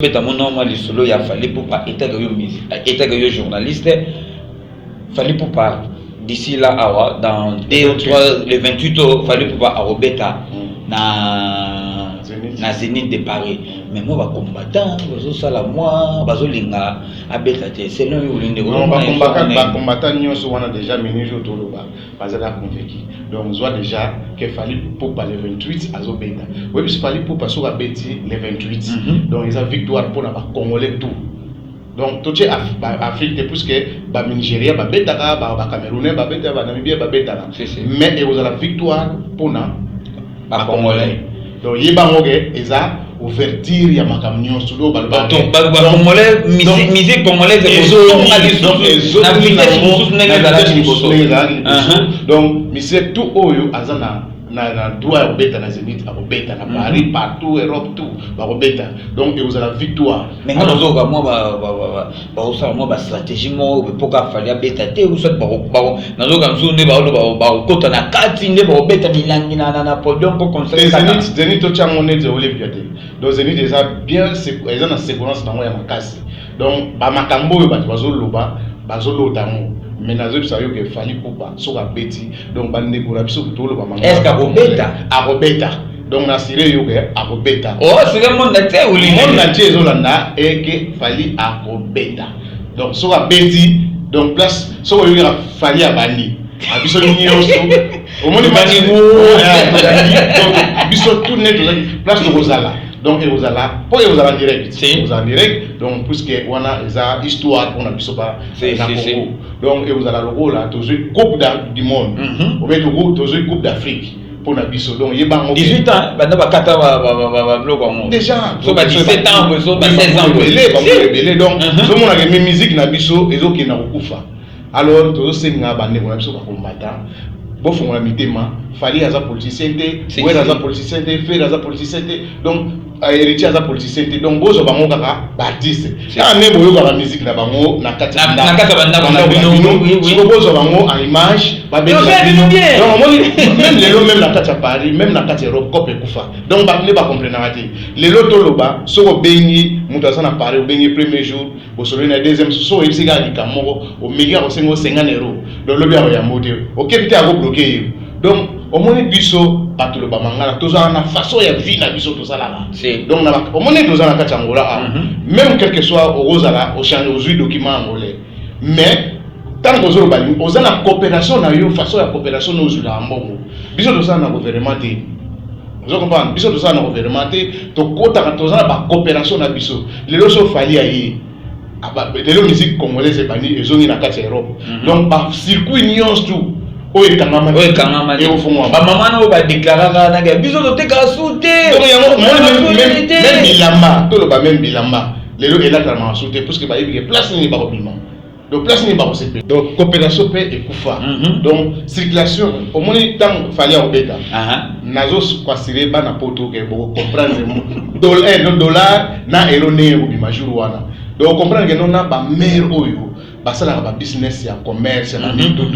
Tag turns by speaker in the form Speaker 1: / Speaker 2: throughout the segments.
Speaker 1: Beta mon nom les solo il a fallu pour pas état que journaliste fallait pour pas d'ici là dans 2 ou 3 les 28 ans fallait pour pas arobeta na Zénith de Paris mais moi va combattant bazo sala moi bazo linga abeta te c'est non yulinde
Speaker 2: on va combattant nyonso wana déjà minijo toloba bazala convaincu donc soit déjà qu'il fallait pour pas les 28 azobeta oui il fallait pour pas sur abeti les 28 donc ils ont victoire pour na congolais tout donc tout est Afrique de plus que ba Nigeria ba betaka ba Camerounais ba beta ba Namibia ba betaka mais et vous avez la victoire pour na ba congolais donc yibangoge eza ouverture ya makamnyo sudo ba
Speaker 1: congolais musique congolaise
Speaker 2: donc musique tout oyo azana na droit à beta na Zénith à beta na Paris partout Europe tout ba beta donc et vous avez la victoire
Speaker 1: mais quand on zoga moi ba stratégie mo pour ka fallait beta te ou soit ba na zoga msune ba kota na kati ne ba beta milangi na podium pour conseiller
Speaker 2: Zénith to chamone de Olympiade donc Zénith déjà bien c'est ils ont la séquence na moi ya makasi donc ba makambo yo ba bazoloba bazolotamo mais nazo bisayo que fallait pour pas sur la bêtise donc ba ndekura biso tolo ba manga
Speaker 1: est-ce qu'à
Speaker 2: Robeta donc na siré yo que Robeta
Speaker 1: oh c'est le monde entier ou le
Speaker 2: monde entier zolanda et que fallait Robeta donc sur la bêtise donc place sur yo fallait à bandi abiso nyonso au monde bandi donc biso tout net place de Rosala donc et vous allez pour vous allez en direct vous en direct donc puisque on a esa histoire on a biso pas donc et vous allez le rôle là toujours coupe du monde ou bien toujours coupe d'Afrique pour na biso donc yebango
Speaker 1: 18 ans banda ba kata ba bloc en
Speaker 2: déjà
Speaker 1: so ba 17 ans so ba 16 ans
Speaker 2: belé donc so mona ke musique na biso ezoki na kufa alors to senga bande na biso ba combattant bon fond la mitema fallait aza politicien te ouais aza politicien te fait aza politicien te donc héritier aza politicien te donc bozo bango kaka artiste ya ne boyo ka musique na bango na kati
Speaker 1: banda
Speaker 2: bino bozo bango en image ba bino donc même na kati Paris même na kati Europe cop ekufa donc ba ne ba comprendre ngati lelo toloba soko bengi mutu aza na Paris bengi premier jour bosolo na deuxième so ebisiga likamoko o mega ko sengo 50 euros donc lobi ya mode OK pité a bloqué donc au moins biso bato le bamangala toza na façon ya vie na biso tozala donc na au moins toza na kati Angola même quel que soit au Rosala au changer aux documents angolais mais tant que zo bali oza na coopération na yo façon ya coopération no zula mbongo biso toza na gouvernement te vous comprenez biso toza na gouvernement te to kota toza na ba coopération na biso lelo so fali ayi lelo musique congolaise bani ezongi na kati Europe donc ba circuit nyons tout oye kangama
Speaker 1: et au fond ba maman no ba déclarer na ga biso to teka souté
Speaker 2: donc même bilamba to lo ba même bilamba lelo ela tellement souté parce que ba yebi place ni ba obima donc place ni ba osepe donc coopération pe ekufa donc circulation au moins tant fallait obeta nazo kwasire ba na poto ke bo comprendre dollar na euro ne obima jour wana donc comprendre que non na ba mer oyo basala ba business ya commerce na tout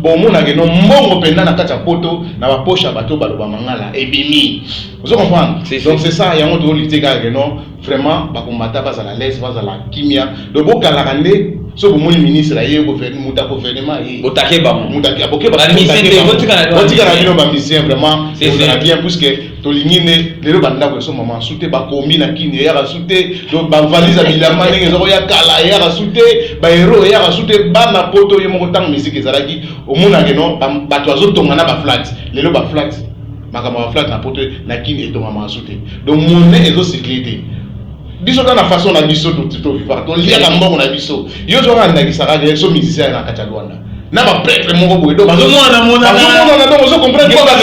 Speaker 2: bon mona ke no mbongo penda na kati ya poto na ba poche bato baloba mangala ebimi vous comprenez donc c'est ça yango to liteka ke non vraiment ba combattre basala l'aise basala kimia donc bokala kande so bomoni ministre aye gouvernement muta gouvernement yi
Speaker 1: otake ba
Speaker 2: mutake aboke ba
Speaker 1: ministre
Speaker 2: botika na bino ba mission vraiment c'est bien puisque to lingine lelo banda ko so maman souté ba kombi na kini ya souté donc ba valise a bilama ndenge zo ya kala ya souté ba hero ya souté ba na poto yo moko tang musique ezalaki omona ke non ba to azotonga na ba flat lelo ba flat makama ba flat na poto na kini etonga ma souté donc monnaie ezo sécurité biso na façon na biso to vivre to lia na mbongo na biso yo zo randa kisaka ke so musicien na kati ya Rwanda na ba prêtre moko boye do bazo mona donc zo comprendre ko ba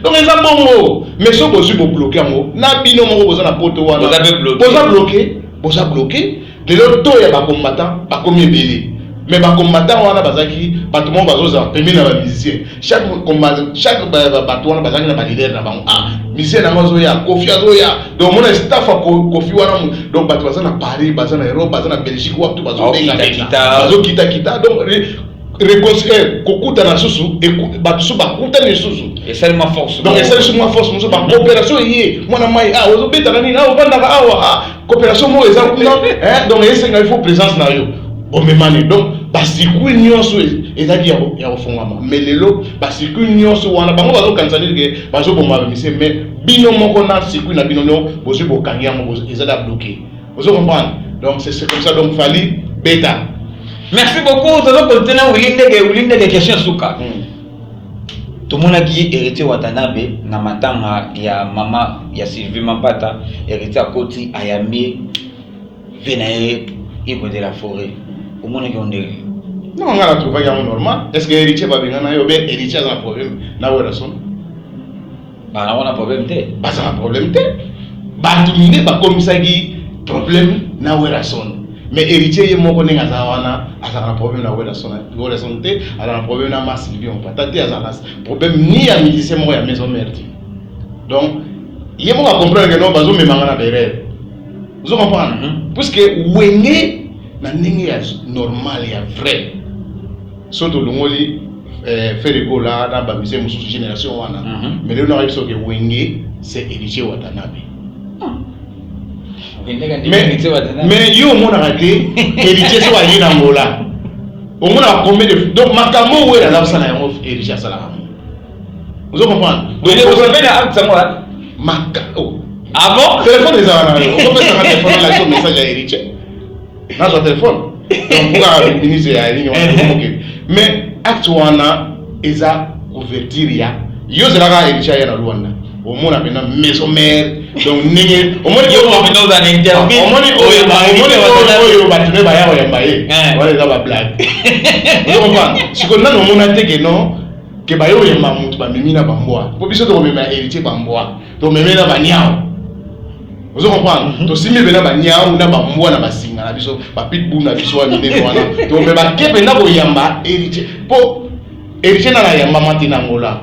Speaker 2: donc ils ont bongo mais so bozu bo bloquer mo na bino moko boza na poto wana boza bloqué de l'autre ya ba combattant ba komi belé mais ba combattant wana bazaki bato mo bazoza pembe na ba musicien chaque bato wana bazaki na ba leader na bango musicien na mazo ya Kofi azoya donc mon staff Kofi wana donc bato baza na Paris baza na Europe baza na Belgique wapi bazo benga bazo kita donc reconstruire kokuta na susu et batusu bakuta ne susu
Speaker 1: et seulement force
Speaker 2: donc esa seulement force muso ba coopération yé mwana mai ozo beta nani na obanda ka awa coopération mo eza kuna donc esa il faut présence na yo bomemani donc basircuit nyonso ezaki ya kofungama mais lelo basircuit nyonso wana bango bazokanisa ke bazoboma bamise mais bino moko na circuit na bino no bozo bokangi yango ezala bloqué vous comprenez donc c'est comme ça donc fali beta.
Speaker 1: Merci beaucoup tozo continuer ulinde ke question suka tomonaki héritier Watanabe na matanga ya mama ya Sylvie Mapata héritier akoti ayamie venaye Ivo de la Forêt omonaki ondeli
Speaker 2: non on a trouvé un normal est-ce que héritier va venir na yo be héritier a un problème na werason
Speaker 1: ba on a problème té
Speaker 2: ba ça un problème té ba tumine ba komisaki problème na werason mais héritier ye moko ninga za wana azana problème na werason té azana problème na ma Sylvie Mapata té azana problème ni ya musicien moko ya maison mère donc ye moko comprendre que non bazo memanga na derrière vous comprenez puisque wenge na ndenge ya normal ya vrai soto longoli ferego la na ba musée mususu génération wana mais le na biso ke wenge c'est héritier Watanabe mais yo mona raté héritier so ali na ngola au mona combien de donc makamo wera la sana yango héritier sala vous comprenez donc
Speaker 1: vous avez la acte moi
Speaker 2: makao
Speaker 1: ah bon
Speaker 2: téléphone des ana on peut faire téléphone la so message à héritier na so téléphone donc pour ministre ya ligne mais acte wana eza couverture ya yo zelaka héritier ya na Luanda au mona bena maison mère donc ninge au mona
Speaker 1: yo mo dans un interview
Speaker 2: au mona oyo batune ba ya mbaye wala za ba blague vous comprenez si qu'on a no mona te que non que ba yo ya mamutu ba mimina bamboa po biso to mema héritier bamboa to memena ba nyao vous comprenez to simi bena ba nyao na bamboa na basinga na biso ba pitbull na biso wa minene wana to me ba kepe na ko yamba héritier po héritier na yamba matina ngola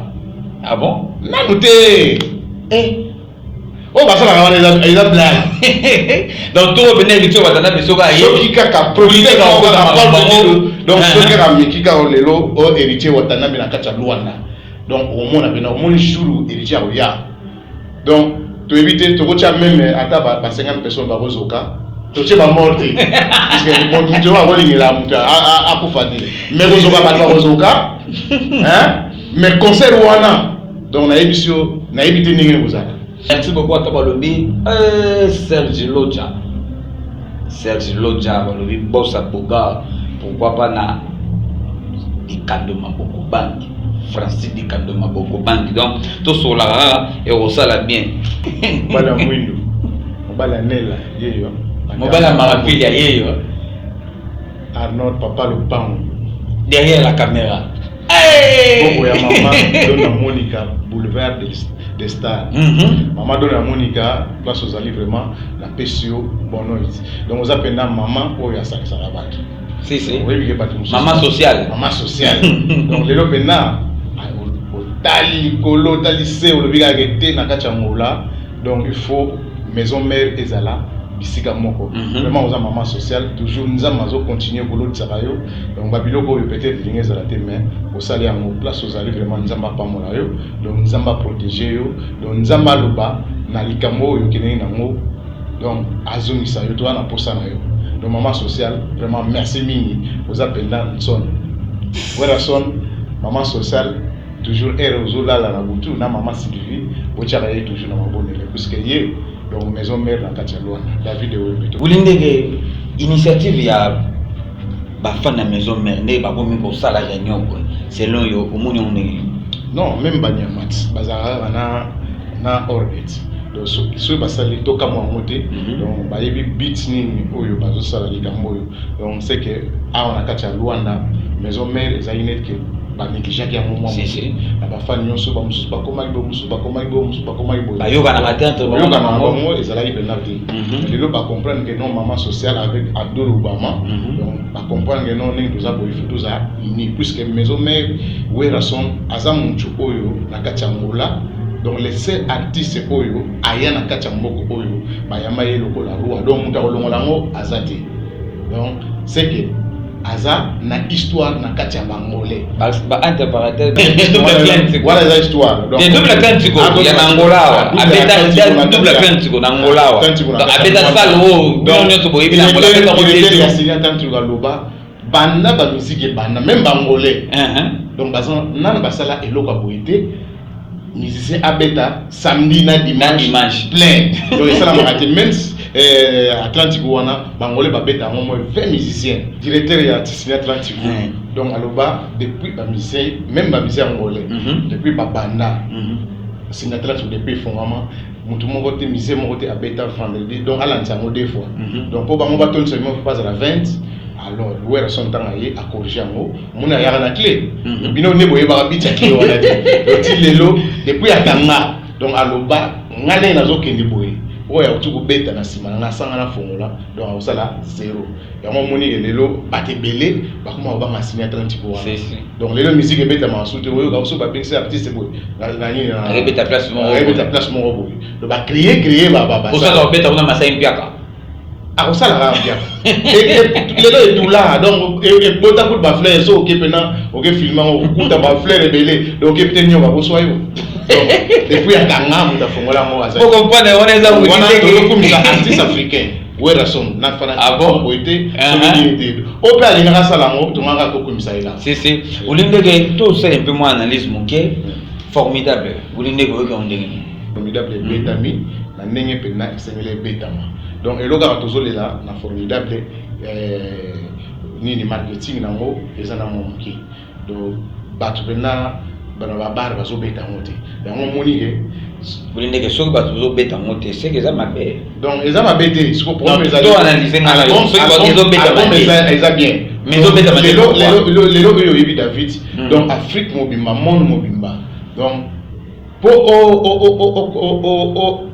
Speaker 1: ah bon
Speaker 2: nanu te oh bah ça la wana eza blague
Speaker 1: donc tout venir héritier Watanabe soka ye
Speaker 2: soki kaka producteur donc soki kaka mikika lelo o héritier Watanabe na kati ya Luanda donc au mona bena au mona jour héritier oya donc to éviter to kocha même ata ba 50 personnes ba rozoka to che ba morte parce que mon mutu wa wali la mutu a kufati mais rozoka ba rozoka mais concert wana donc na émission na éviter ningi bozaka.
Speaker 1: Merci beaucoup à toi Balobi Serge Lodja Balobi Bossa Boga pourquoi pas na Dikando Maboko Bank Francis Dikando Maboko Bank donc tout cela et on sala bien
Speaker 2: bala mwindo bala nela yeyo
Speaker 1: mobala marapilia yeyo
Speaker 2: Arnold papa le pan
Speaker 1: derrière la caméra
Speaker 2: Boko ya maman donna Monica boulevard des stars maman donna Monica place aux alliés vraiment la PCO bonoit donc vous appelez maman ou ya ça la bac
Speaker 1: si
Speaker 2: oui
Speaker 1: maman sociale
Speaker 2: donc les lobes na tali kolo tali se o lobiga gete na kacha ngola donc il faut maison mère ezala bisika moko vraiment aux maman sociale toujours nous allons continuer pour l'autre sarayo donc babiloko peut-être ligne ezala te mais au salaire en place aux alliés vraiment nzamba pa mona yo donc nzamba protéger yo donc nzamba loba na likambo yo keneni nango donc azongisa yo to na posa na yo donc maman sociale vraiment merci mingi aux appelants son voilà son maman sociale toujours elle aux là la butu na maman Sylvie bochara est toujours na mabonele parce que yé donc maison mère na Katialwana David Obeto
Speaker 1: ulindege initiative ya bafa na maison mère ne ba bomi ko sala réunion selon yo omoni on
Speaker 2: non même banyamat bazara na orbit donc so basali toka mo moté donc ba yebi bit ni oyo bazo sala likambo oyo donc c'est que a on a Katialwana maison mère ezainet que ba négligent ya moment na ba fan nyonso ba mususu ba koma ibo
Speaker 1: bayoka na matente
Speaker 2: bayoka na bango ezalaki penalty lelo ba comprendre que non maman sociale avec Abdul Obama donc ba comprendre que non ningi toza boy toza ni puisque maison mère werason aza muchu oyo na kati ya ngola donc les seuls artistes oyo aya na kati ya mboko oyo bayamba ye lokola roi donc muta kolongola ngo azate donc c'est que aza na histoire na kati ya bangolais
Speaker 1: ba interpréter double Atlantique
Speaker 2: voilà eza histoire
Speaker 1: donc double Atlantique ya Angola abeta double Atlantique na Angola abeta salo donc nyoto boyebi na Angola abeta ko
Speaker 2: tete ya Seigneur Atlantique loba banda ba musique banda même bangolais donc bazan nan basala eloko boyete musicien abeta samedi na dimanche plein donc ça la marate même Atlantique wana bangolais babeta au moins 20 musiciens directeur ya Seigneur Atlantique donc aloba depuis ba musicien même ba musicien angolais depuis ba banda Seigneur Atlantique depuis fondamment mutu moko te musicien moko te abeta vendredi donc ala ntango deux fois donc pour bango baton seulement pas à la 20 alors ouais son temps aye à corriger ngo muna ya na clé bino ne boye ba bitya clé wana te lelo depuis atanga donc aloba ngane nazo kende boye oya utuku beta na sima na sanga na fongola donc osala zéro ya mo moni lelo batebele bakoma ba masini ya 30 pour donc lelo musique beta ma soute oyo ka so ba penser artiste boye na ni na
Speaker 1: rebeta place mo
Speaker 2: boye donc ba créer ba
Speaker 1: osala beta una masai mpiaka
Speaker 2: akosala bien lelo etula donc ebota pour ba fleur so ok pena ok filmant okuta ba fleur rebelé donc peut-être nyoka ko soyo depuis atanga muta fongola mo aza
Speaker 1: pour comprendre on est à
Speaker 2: vous comme ça artiste africain wera son na fana boité communauté o pa linga sala mo to ngaka ko komisa ila
Speaker 1: c'est ulindege tout ça un peu moins analyse moké formidable ulindege ko ndenge
Speaker 2: formidable betami na ndenge pena semele betama donc eloka tozolela na formidable ni marketing nango ezana moki donc batu pena bana babar bazobeta ngote yango monike
Speaker 1: bulindeke soki bato bazobeta ngote c'est que ça mabe
Speaker 2: donc eza mabete siko problème eza
Speaker 1: to analyser ngala soki bato bazobeta
Speaker 2: mabe eza bien
Speaker 1: mais zobeta mabe
Speaker 2: lelo oyo yebi David donc Afrique mobimba monde mobimba donc pour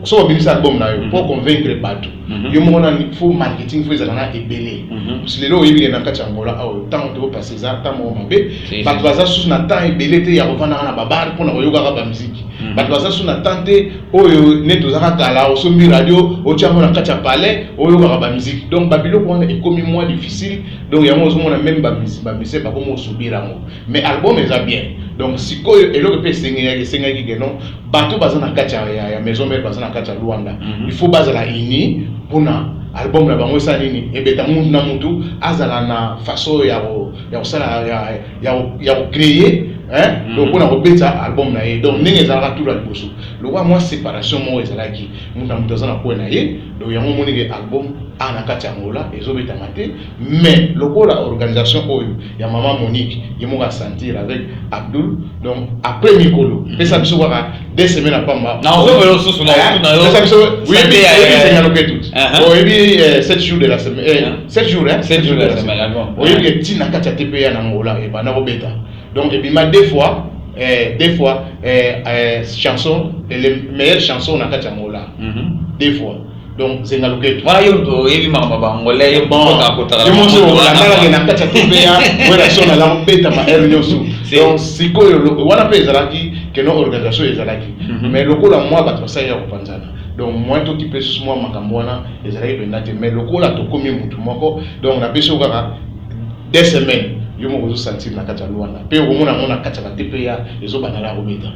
Speaker 2: so bimisa album na yo pour convaincre bato yo mona il faut marketing faut ezala na ebele parce que lelo yebi na kati ya Angola awo tant to passer ça tant mo mabe bato baza sous na temps ebele te ya kovanda na babar pour na koyoka ba musique bato baza sous na temps te oyo neto zaka kala o sombi radio o tia na kati ya palais oyoka ba musique donc babilo ko na ekomi moins difficile donc yango zo mona même ba musique ba ko mo subira ngo mais album eza bien donc sikoyo eloko pe senga ki non bato baza na kati ya maison mère baza na kati ya Luanda il faut bazala ini pona album na bango sa nini ebeta mundu na mutu azala na façon ya sala ya créer donc pona ko beta album na ye donc ndenge ezalaka tout la liboso lokwa moi séparation mo ezalaki mundu na mutu azana ko na ye donc yango monike album ana kati ya Angola ezobeta mate mais lokola organisation oyo ya maman Monique yemoka sentir avec Abdul donc après Mikolo pesa biso waka 2 semaines après
Speaker 1: na on veut sous na
Speaker 2: pesa biso oui c'est ngalo tout oh ebi 7 jours de la semaine 7 jours
Speaker 1: 7 jours de la semaine
Speaker 2: oui ebi tina kati ya TPA na Angola e bana ko beta donc ebi ma deux fois chanson les meilleures chansons na kati ya Angola deux fois donc c'est ngaloketu
Speaker 1: voilà yo ebi mama bangolais yo
Speaker 2: bon
Speaker 1: kota
Speaker 2: yo monso la na kati ya TPA wera son la beta ma er nyosu donc sikoyo wana pe ezalaki que no organisation ezalaki mais lokola moi bato ça ya kopanzana donc moi tout qui peut sous moi makambo wana ezalaki pendate mais lokola to komi mutu moko donc na beso kaka 2 semaines yo mo ko sentir na kati ya Luanda pe o mona kati ya TPA ezo banala ko beta